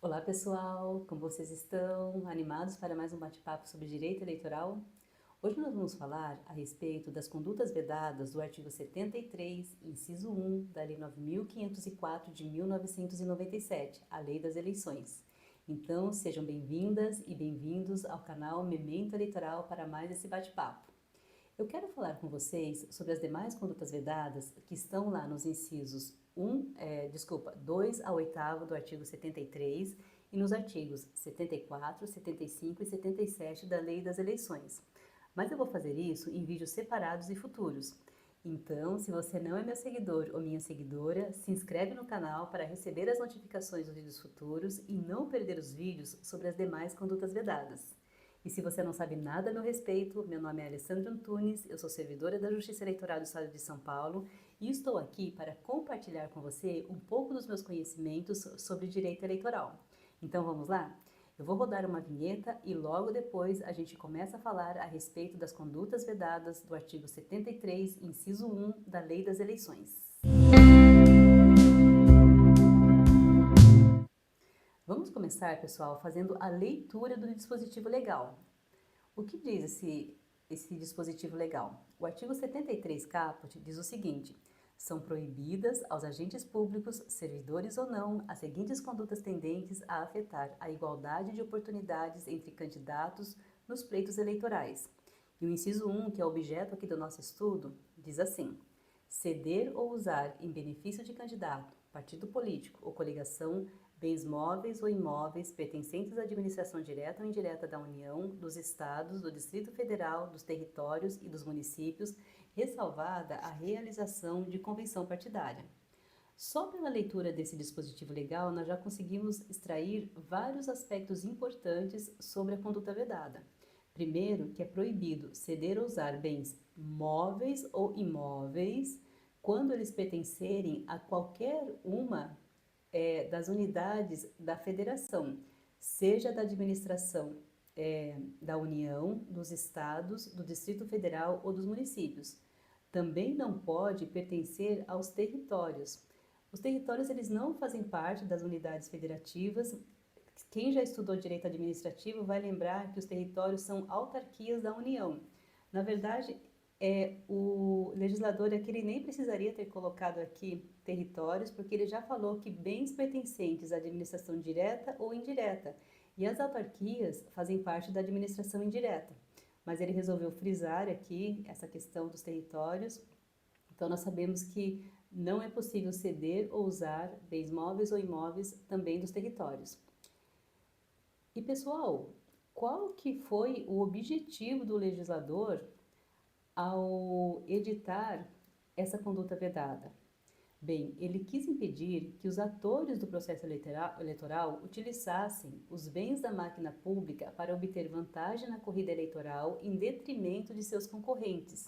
Olá pessoal, como vocês estão? Animados para mais um bate-papo sobre direito eleitoral? Hoje nós vamos falar a respeito das condutas vedadas do artigo 73, inciso 1 da Lei 9.504 de 1997, a Lei das Eleições. Então, sejam bem-vindas e bem-vindos ao canal Memento Eleitoral para mais esse bate-papo. Eu quero falar com vocês sobre as demais condutas vedadas que estão lá nos incisos 2 ao 8º do artigo 73 e nos artigos 74, 75 e 77 da Lei das Eleições. Mas eu vou fazer isso em vídeos separados e futuros. Então, se você não é meu seguidor ou minha seguidora, se inscreve no canal para receber as notificações dos vídeos futuros e não perder os vídeos sobre as demais condutas vedadas. E se você não sabe nada a meu respeito, meu nome é Alessandra Antunes, eu sou servidora da Justiça Eleitoral do Estado de São Paulo e estou aqui para compartilhar com você um pouco dos meus conhecimentos sobre direito eleitoral. Então vamos lá? Eu vou rodar uma vinheta e logo depois a gente começa a falar a respeito das condutas vedadas do artigo 73, inciso 1 da Lei das Eleições. Vamos começar, pessoal, fazendo a leitura do dispositivo legal. O que diz esse dispositivo legal? O artigo 73 caput diz o seguinte: são proibidas aos agentes públicos, servidores ou não, as seguintes condutas tendentes a afetar a igualdade de oportunidades entre candidatos nos pleitos eleitorais. E o inciso 1, que é o objeto aqui do nosso estudo, diz assim: ceder ou usar em benefício de candidato, partido político ou coligação bens móveis ou imóveis pertencentes à administração direta ou indireta da União, dos Estados, do Distrito Federal, dos territórios e dos municípios, ressalvada a realização de convenção partidária. Só pela leitura desse dispositivo legal, nós já conseguimos extrair vários aspectos importantes sobre a conduta vedada. Primeiro, que é proibido ceder ou usar bens móveis ou imóveis quando eles pertencerem a qualquer uma das unidades da federação, seja da administração da União, dos estados, do Distrito Federal ou dos municípios. Também não pode pertencer aos territórios. Os territórios eles não fazem parte das unidades federativas. Quem já estudou direito administrativo vai lembrar que os territórios são autarquias da União. Na verdade, o legislador aqui ele nem precisaria ter colocado aqui territórios, porque ele já falou que bens pertencentes à administração direta ou indireta, e as autarquias fazem parte da administração indireta. Mas ele resolveu frisar aqui essa questão dos territórios, então nós sabemos que não é possível ceder ou usar bens móveis ou imóveis também dos territórios. E pessoal, qual que foi o objetivo do legislador ao editar essa conduta vedada? Bem, ele quis impedir que os atores do processo eleitoral utilizassem os bens da máquina pública para obter vantagem na corrida eleitoral em detrimento de seus concorrentes.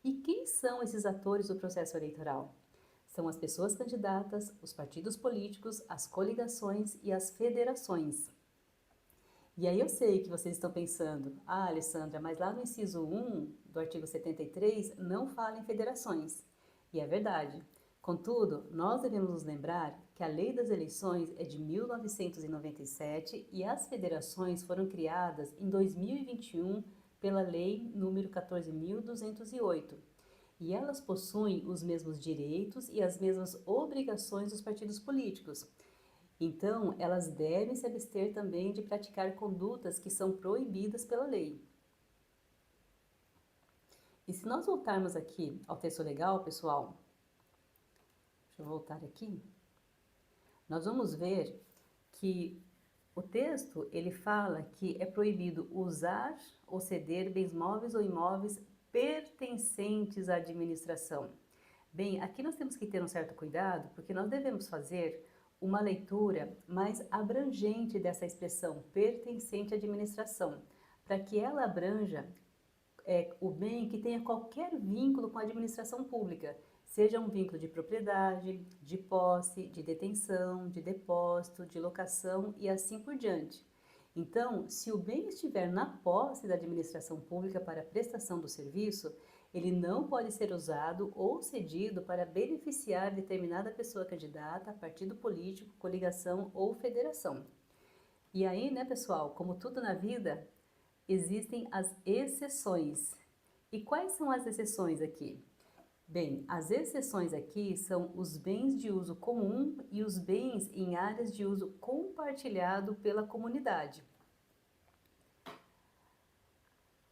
E quem são esses atores do processo eleitoral? São as pessoas candidatas, os partidos políticos, as coligações e as federações. E aí eu sei que vocês estão pensando, Alessandra, mas lá no inciso 1 do artigo 73 não fala em federações. E é verdade. Contudo, nós devemos nos lembrar que a Lei das Eleições é de 1997 e as federações foram criadas em 2021 pela Lei número 14.208. E elas possuem os mesmos direitos e as mesmas obrigações dos partidos políticos. Então, elas devem se abster também de praticar condutas que são proibidas pela lei. E se nós voltarmos aqui ao texto legal, pessoal, deixa eu voltar aqui, nós vamos ver que o texto, ele fala que é proibido usar ou ceder bens móveis ou imóveis pertencentes à administração. Bem, aqui nós temos que ter um certo cuidado, porque nós devemos fazer uma leitura mais abrangente dessa expressão pertencente à administração, para que ela abranja o bem que tenha qualquer vínculo com a administração pública, seja um vínculo de propriedade, de posse, de detenção, de depósito, de locação e assim por diante. Então, se o bem estiver na posse da administração pública para a prestação do serviço, ele não pode ser usado ou cedido para beneficiar determinada pessoa candidata, partido político, coligação ou federação. E aí, né, pessoal, como tudo na vida, existem as exceções. E quais são as exceções aqui? Bem, as exceções aqui são os bens de uso comum e os bens em áreas de uso compartilhado pela comunidade.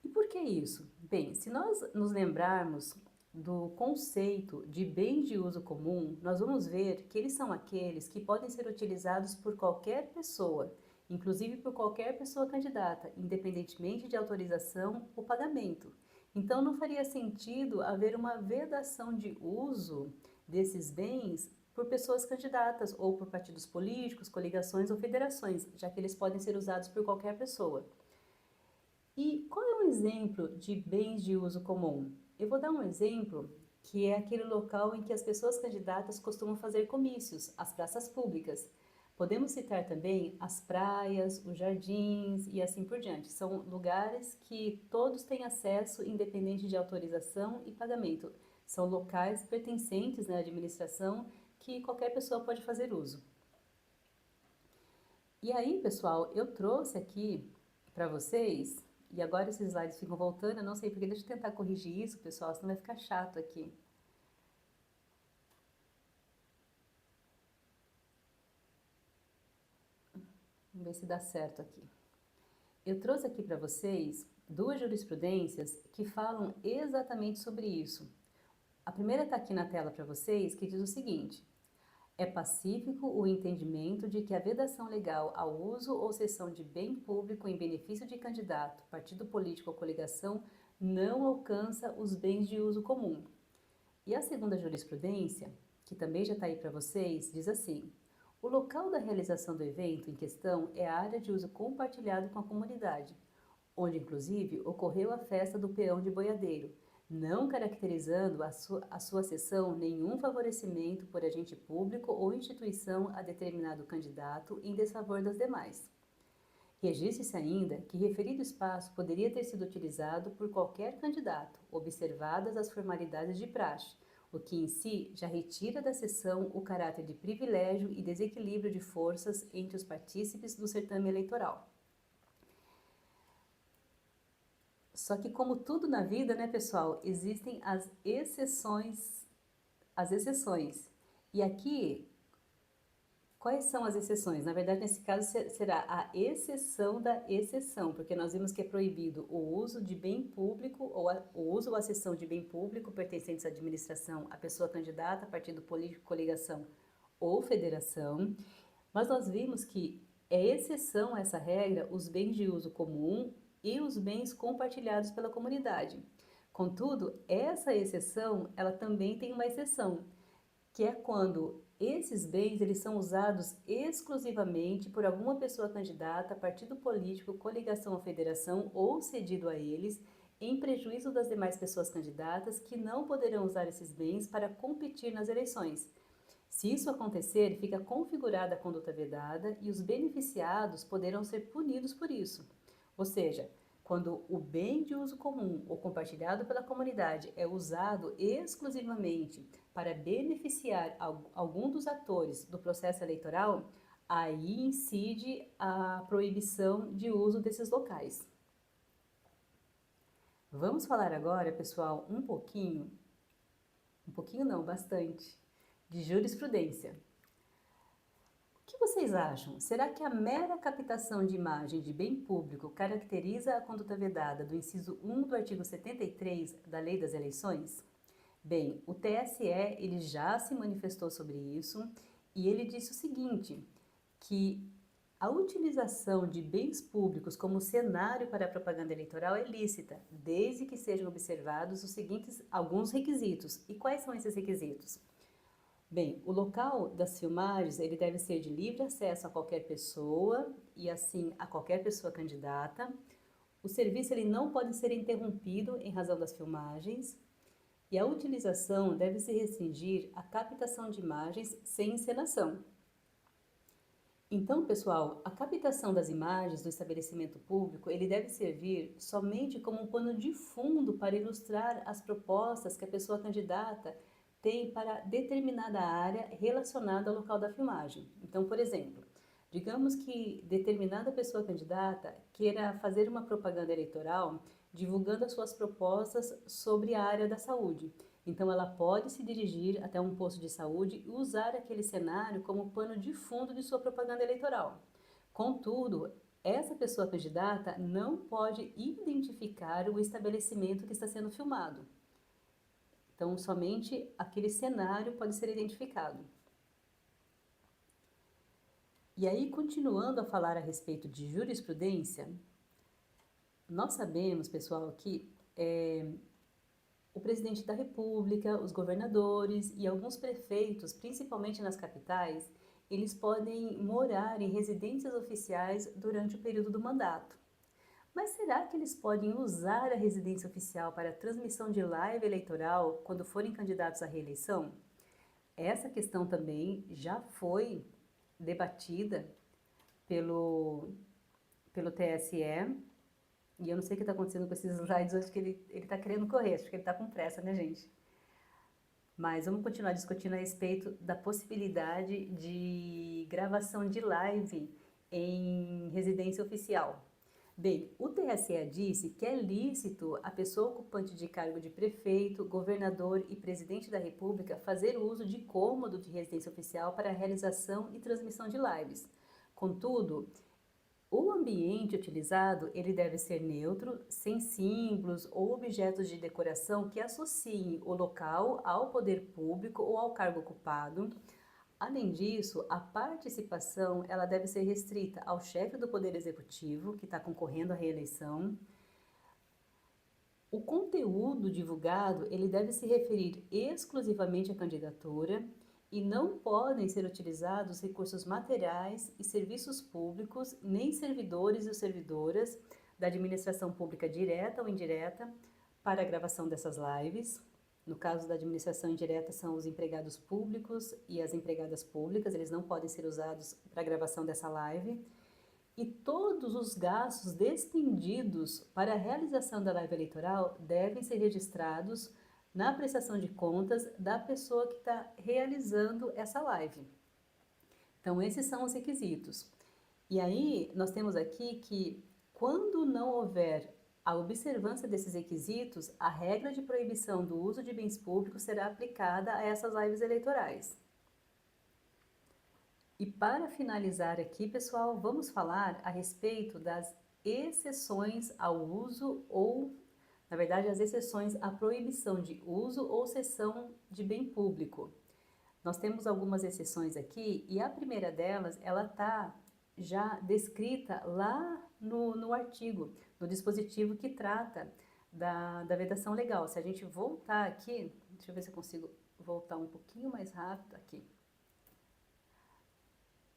E por que isso? Bem, se nós nos lembrarmos do conceito de bens de uso comum, nós vamos ver que eles são aqueles que podem ser utilizados por qualquer pessoa, inclusive por qualquer pessoa candidata, independentemente de autorização ou pagamento. Então, não faria sentido haver uma vedação de uso desses bens por pessoas candidatas ou por partidos políticos, coligações ou federações, já que eles podem ser usados por qualquer pessoa. E qual é um exemplo de bens de uso comum? Eu vou dar um exemplo que é aquele local em que as pessoas candidatas costumam fazer comícios, as praças públicas. Podemos citar também as praias, os jardins e assim por diante. São lugares que todos têm acesso, independente de autorização e pagamento. São locais pertencentes, né, à administração que qualquer pessoa pode fazer uso. E aí, pessoal, eu trouxe aqui para vocês, e agora esses slides ficam voltando, eu não sei porque, deixa eu tentar corrigir isso, pessoal, senão vai ficar chato aqui. Vamos ver se dá certo aqui. Eu trouxe aqui para vocês duas jurisprudências que falam exatamente sobre isso. A primeira está aqui na tela para vocês, que diz o seguinte: é pacífico o entendimento de que a vedação legal ao uso ou cessão de bem público em benefício de candidato, partido político ou coligação não alcança os bens de uso comum. E a segunda jurisprudência, que também já está aí para vocês, diz assim: o local da realização do evento em questão é a área de uso compartilhado com a comunidade, onde inclusive ocorreu a festa do peão de boiadeiro, não caracterizando a sua sessão nenhum favorecimento por agente público ou instituição a determinado candidato em desfavor das demais. Registre-se ainda que referido espaço poderia ter sido utilizado por qualquer candidato, observadas as formalidades de praxe, o que em si já retira da sessão o caráter de privilégio e desequilíbrio de forças entre os partícipes do certame eleitoral. Só que como tudo na vida, né, pessoal, existem as exceções. E aqui, quais são as exceções? Na verdade, nesse caso, será a exceção da exceção, porque nós vimos que é proibido o uso de bem público, o uso ou a cessão de bem público pertencentes à administração, à pessoa candidata, partido político, coligação ou federação. Mas nós vimos que é exceção a essa regra os bens de uso comum e os bens compartilhados pela comunidade. Contudo, essa exceção, ela também tem uma exceção, que é quando esses bens eles são usados exclusivamente por alguma pessoa candidata, partido político, coligação ou federação ou cedido a eles, em prejuízo das demais pessoas candidatas que não poderão usar esses bens para competir nas eleições. Se isso acontecer, fica configurada a conduta vedada e os beneficiados poderão ser punidos por isso. Ou seja, quando o bem de uso comum ou compartilhado pela comunidade é usado exclusivamente para beneficiar algum dos atores do processo eleitoral, aí incide a proibição de uso desses locais. Vamos falar agora, pessoal, um pouquinho não, bastante, de jurisprudência. O que vocês acham? Será que a mera captação de imagem de bem público caracteriza a conduta vedada do inciso 1 do artigo 73 da Lei das Eleições? Bem, o TSE ele já se manifestou sobre isso e ele disse o seguinte, que a utilização de bens públicos como cenário para a propaganda eleitoral é lícita, desde que sejam observados os seguintes alguns requisitos. E quais são esses requisitos? Bem, o local das filmagens ele deve ser de livre acesso a qualquer pessoa e assim a qualquer pessoa candidata. O serviço ele não pode ser interrompido em razão das filmagens e a utilização deve se restringir à captação de imagens sem encenação. Então, pessoal, a captação das imagens do estabelecimento público ele deve servir somente como um pano de fundo para ilustrar as propostas que a pessoa candidata tem para determinada área relacionada ao local da filmagem. Então, por exemplo, Digamos que determinada pessoa candidata queira fazer uma propaganda eleitoral divulgando as suas propostas sobre a área da saúde. Então, ela pode se dirigir até um posto de saúde e usar aquele cenário como pano de fundo de sua propaganda eleitoral. Contudo, essa pessoa candidata não pode identificar o estabelecimento que está sendo filmado. Então, somente aquele cenário pode ser identificado. E aí, continuando a falar a respeito de jurisprudência, nós sabemos, pessoal, que o presidente da República, os governadores e alguns prefeitos, principalmente nas capitais, eles podem morar em residências oficiais durante o período do mandato. Mas será que eles podem usar a residência oficial para a transmissão de live eleitoral quando forem candidatos à reeleição? Essa questão também já foi debatida pelo TSE, e eu não sei o que está acontecendo com esses slides hoje, que ele está querendo correr, acho que ele está com pressa, né, gente? Mas vamos continuar discutindo a respeito da possibilidade de gravação de live em residência oficial. Bem, o TSE disse que é lícito a pessoa ocupante de cargo de prefeito, governador e presidente da República fazer uso de cômodo de residência oficial para a realização e transmissão de lives. Contudo, o ambiente utilizado, ele deve ser neutro, sem símbolos ou objetos de decoração que associem o local ao poder público ou ao cargo ocupado. Além disso, a participação ela deve ser restrita ao chefe do Poder Executivo, que está concorrendo à reeleição. O conteúdo divulgado ele deve se referir exclusivamente à candidatura e não podem ser utilizados recursos materiais e serviços públicos, nem servidores ou servidoras da administração pública direta ou indireta para a gravação dessas lives. No caso da administração indireta, são os empregados públicos e as empregadas públicas, eles não podem ser usados para a gravação dessa live. E todos os gastos despendidos para a realização da live eleitoral devem ser registrados na prestação de contas da pessoa que está realizando essa live. Então, esses são os requisitos. E aí, nós temos aqui que, quando não houver a observância desses requisitos, a regra de proibição do uso de bens públicos será aplicada a essas lives eleitorais. E para finalizar aqui, pessoal, vamos falar a respeito das exceções ao uso ou, na verdade, as exceções à proibição de uso ou cessão de bem público. Nós temos algumas exceções aqui e a primeira delas, ela está já descrita lá no artigo, no dispositivo que trata da vedação legal. Se a gente voltar aqui, deixa eu ver se eu consigo voltar um pouquinho mais rápido aqui.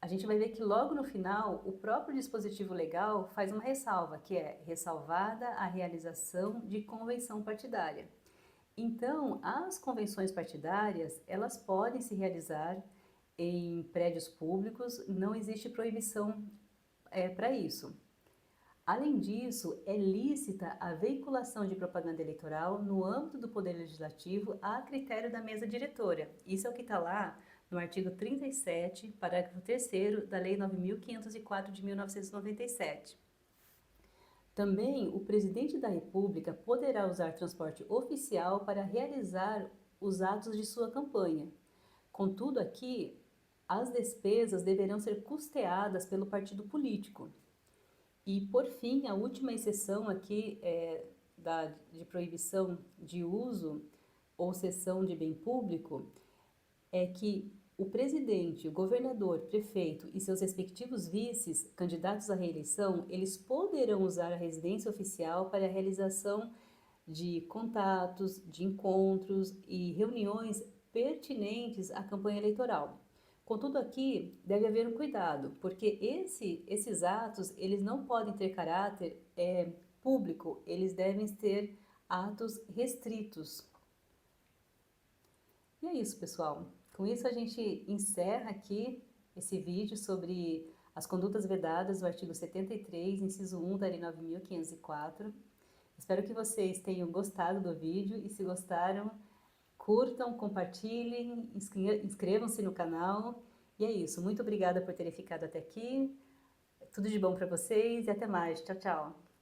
A gente vai ver que logo no final, o próprio dispositivo legal faz uma ressalva, que é ressalvada a realização de convenção partidária. Então, as convenções partidárias, elas podem se realizar em prédios públicos, não existe proibição para isso. Além disso, é lícita a veiculação de propaganda eleitoral no âmbito do Poder Legislativo a critério da mesa diretora. Isso é o que está lá no artigo 37, parágrafo 3º da Lei 9.504 de 1997. Também o presidente da República poderá usar transporte oficial para realizar os atos de sua campanha. Contudo, aqui, as despesas deverão ser custeadas pelo partido político. E, por fim, a última exceção aqui de proibição de uso ou cessão de bem público é que o presidente, o governador, prefeito e seus respectivos vices, candidatos à reeleição, eles poderão usar a residência oficial para a realização de contatos, de encontros e reuniões pertinentes à campanha eleitoral. Contudo, aqui deve haver um cuidado, porque esses atos, eles não podem ter caráter público, eles devem ter atos restritos. E é isso, pessoal. Com isso, a gente encerra aqui esse vídeo sobre as condutas vedadas do artigo 73, inciso 1 da Lei 9.504. Espero que vocês tenham gostado do vídeo e, se gostaram, curtam, compartilhem, inscrevam-se no canal E é isso, muito obrigada por terem ficado até aqui. Tudo de bom para vocês e até mais. Tchau, tchau.